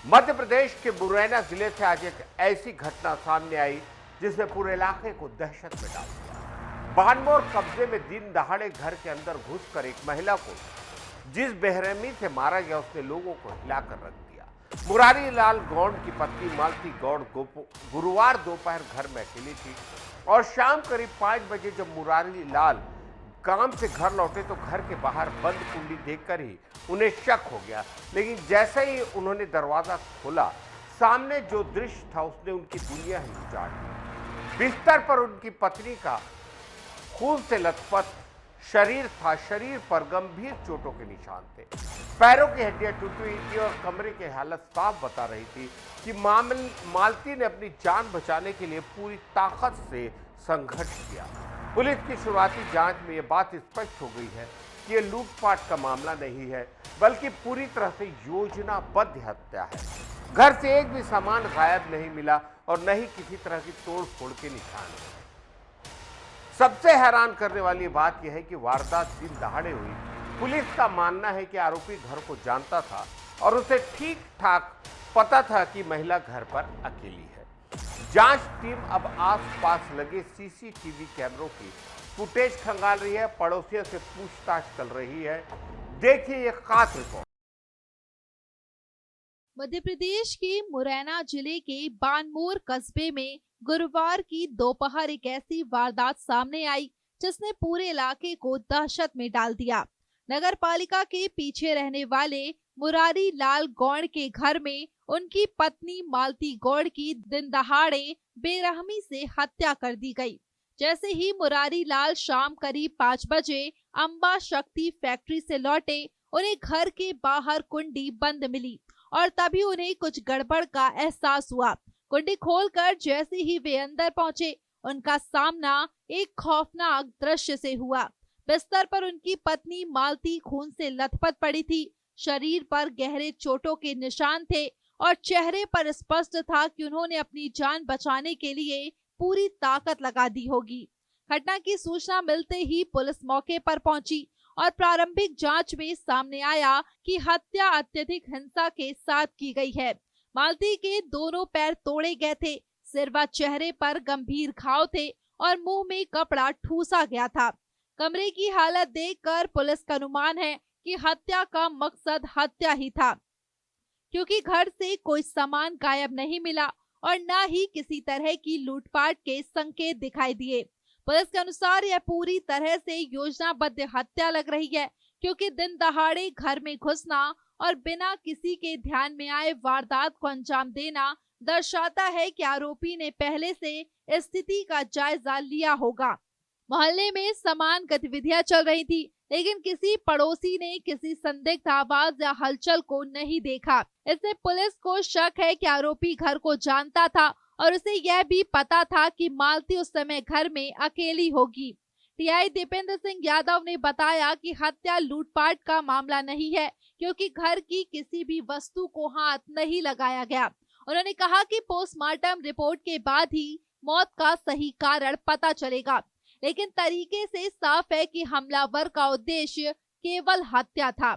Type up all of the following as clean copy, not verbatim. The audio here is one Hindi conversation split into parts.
मध्य प्रदेश के मुरैना जिले से आज एक ऐसी घटना सामने आई जिसने पूरे इलाके को दहशत में डाल दिया। बानमोर कब्जे में दिन दहाड़े घर के अंदर घुसकर एक महिला को जिस बेरहमी से मारा गया उसने लोगों को हिलाकर रख दिया। मुरारी लाल गौड़ की पत्नी मालती गौड़ गुरुवार दोपहर घर में अकेली थी और शाम करीब 5 बजे जब मुरारी लाल काम से घर लौटे तो घर के बाहर बंद कुंडी देखकर ही उन्हें शक हो गया। लेकिन जैसे ही उन्होंने दरवाजा खोला, सामने जो दृश्य था उसने उनकी दुनिया ही उजाड़ दी। बिस्तर पर उनकी पत्नी का खून से लथपथ शरीर था। शरीर पर गंभीर चोटों के निशान थे। पैरों की हड्डियां टूटी हुई थी और कमरे की हालत साफ बता रही थी कि मालती ने अपनी जान बचाने के लिए पूरी ताकत से संघर्ष किया। पुलिस की शुरुआती जांच में यह बात स्पष्ट हो गई है कि यह लूटपाट का मामला नहीं है, बल्कि पूरी तरह से योजनाबद्ध हत्या है। घर से एक भी सामान गायब नहीं मिला और न ही किसी तरह की तोड़-फोड़ के निशान है। सबसे हैरान करने वाली बात यह है कि वारदात दिन दहाड़े हुई। पुलिस का मानना है कि आरोपी घर को जानता था और उसे ठीक ठाक पता था कि महिला घर पर अकेली है। जांच टीम अब आसपास लगे सीसीटीवी कैमरों की फुटेज खंगाल रही है। पड़ोसियों से पूछताछ चल रही है। देखिए ये खास रिपोर्ट। मध्य प्रदेश के मुरैना जिले के बानमोर कस्बे में गुरुवार की दोपहर एक ऐसी वारदात सामने आई जिसने पूरे इलाके को दहशत में डाल दिया। नगर पालिका के पीछे रहने वाले मुरारी लाल गौड़ के घर में उनकी पत्नी मालती गौड़ की दिन दहाड़े बेरहमी से हत्या कर दी गई। जैसे ही मुरारी लाल शाम करीब 5 बजे अंबा शक्ति फैक्ट्री से लौटे, उन्हें घर के बाहर कुंडी बंद मिली और तभी उन्हें कुछ गड़बड़ का एहसास हुआ। कुंडी खोलकर जैसे ही वे अंदर पहुंचे, उनका सामना एक खौफनाक दृश्य से हुआ। बिस्तर पर उनकी पत्नी मालती खून से लथपथ पड़ी थी। शरीर पर गहरे चोटों के निशान थे और चेहरे पर स्पष्ट था कि उन्होंने अपनी जान बचाने के लिए पूरी ताकत लगा दी होगी। घटना की सूचना मिलते ही पुलिस मौके पर पहुंची और प्रारंभिक जांच में सामने आया कि हत्या अत्यधिक हिंसा के साथ की गई है। मालती के दोनों पैर तोड़े गए थे, सिर व चेहरे पर गंभीर घाव थे और मुंह में कपड़ा ठूसा गया था। कमरे की हालत देखकर पुलिस का अनुमान है कि हत्या का मकसद हत्या ही था, क्योंकि घर से कोई सामान गायब नहीं मिला और न ही किसी तरह की लूटपाट के संकेत दिखाई दिए। पुलिस के अनुसार यह पूरी तरह से योजनाबद्ध हत्या लग रही है, क्योंकि दिन दहाड़े घर में घुसना और बिना किसी के ध्यान में आए वारदात को अंजाम देना दर्शाता है कि आरोपी ने पहले से स्थिति का जायजा लिया होगा। मोहल्ले में समान गतिविधियां चल रही थी, लेकिन किसी पड़ोसी ने किसी संदिग्ध आवाज या हलचल को नहीं देखा। इससे पुलिस को शक है कि आरोपी घर को जानता था और उसे यह भी पता था कि मालती उस समय घर में अकेली होगी। टीआई दीपेंद्र सिंह यादव ने बताया कि हत्या लूटपाट का मामला नहीं है, क्योंकि घर की किसी भी वस्तु को हाथ नहीं लगाया गया। उन्होंने कहा कि पोस्टमार्टम रिपोर्ट के बाद ही मौत का सही कारण पता चलेगा, लेकिन तरीके से साफ है कि हमलावर का उद्देश्य केवल हत्या था।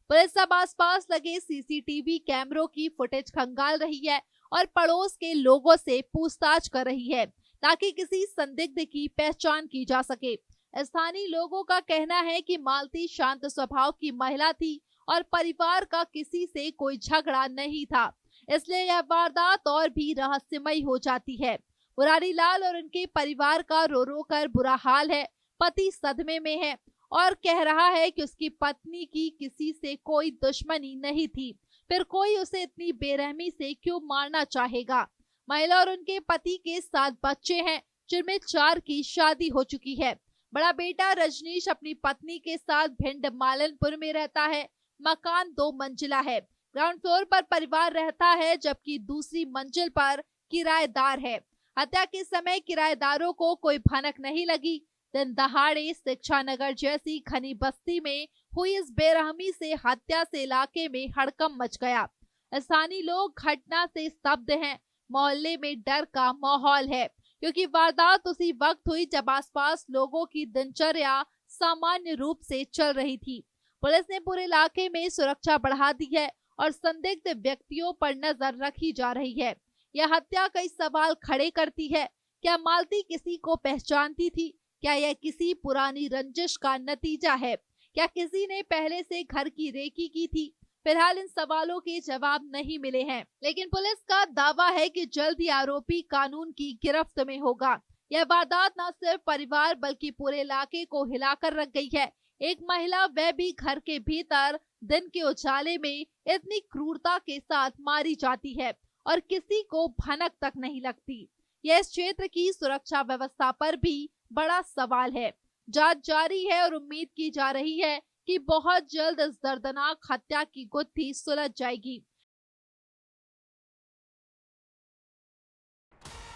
पुलिस अब आसपास लगे सीसीटीवी कैमरों की फुटेज खंगाल रही है और पड़ोस के लोगों से पूछताछ कर रही है, ताकि किसी संदिग्ध की पहचान की जा सके। स्थानीय लोगों का कहना है कि मालती शांत स्वभाव की महिला थी और परिवार का किसी से कोई झगड़ा नहीं था, इसलिए यह वारदात और भी रहस्यमयी हो जाती है। मुरारी लाल और उनके परिवार का रो रो कर बुरा हाल है। पति सदमे में है और कह रहा है कि उसकी पत्नी की किसी से कोई दुश्मनी नहीं थी, फिर कोई उसे इतनी बेरहमी से क्यों मारना चाहेगा। महिला और उनके पति के 7 बच्चे हैं, जिनमें 4 की शादी हो चुकी है। बड़ा बेटा रजनीश अपनी पत्नी के साथ भिंड मालनपुर में रहता है। मकान 2 मंजिला है। ग्राउंड फ्लोर पर परिवार रहता है, जबकि दूसरी मंजिल पर किराएदार है। हत्या के समय किराएदारों को कोई भनक नहीं लगी। दिन दहाड़े शिक्षा नगर जैसी घनी बस्ती में हुई इस बेरहमी से हत्या से इलाके में हड़कंप मच गया। स्थानीय लोग घटना से स्तब्ध हैं। मोहल्ले में डर का माहौल है, क्योंकि वारदात उसी वक्त हुई जब आसपास लोगों की दिनचर्या सामान्य रूप से चल रही थी। पुलिस ने पूरे इलाके में सुरक्षा बढ़ा दी है और संदिग्ध व्यक्तियों पर नजर रखी जा रही है। यह हत्या कई सवाल खड़े करती है। क्या मालती किसी को पहचानती थी? क्या यह किसी पुरानी रंजिश का नतीजा है? क्या किसी ने पहले से घर की रेकी की थी? फिलहाल इन सवालों के जवाब नहीं मिले हैं, लेकिन पुलिस का दावा है कि जल्द ही आरोपी कानून की गिरफ्त में होगा। यह वारदात न सिर्फ परिवार बल्कि पूरे इलाके को हिलाकर रख गई है। एक महिला, वह भी घर के भीतर, दिन के उजाले में इतनी क्रूरता के साथ मारी जाती है और किसी को भनक तक नहीं लगती। यह इस क्षेत्र की सुरक्षा व्यवस्था पर भी बड़ा सवाल है। जांच जारी है और उम्मीद की जा रही है कि बहुत जल्द इस दर्दनाक हत्या की गुत्थी सुलझ जाएगी।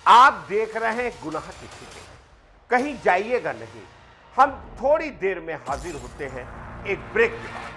आप देख रहे हैं गुनाह की फिक्र, कहीं जाइएगा नहीं। हम थोड़ी देर में हाजिर होते हैं एक ब्रेक के बाद।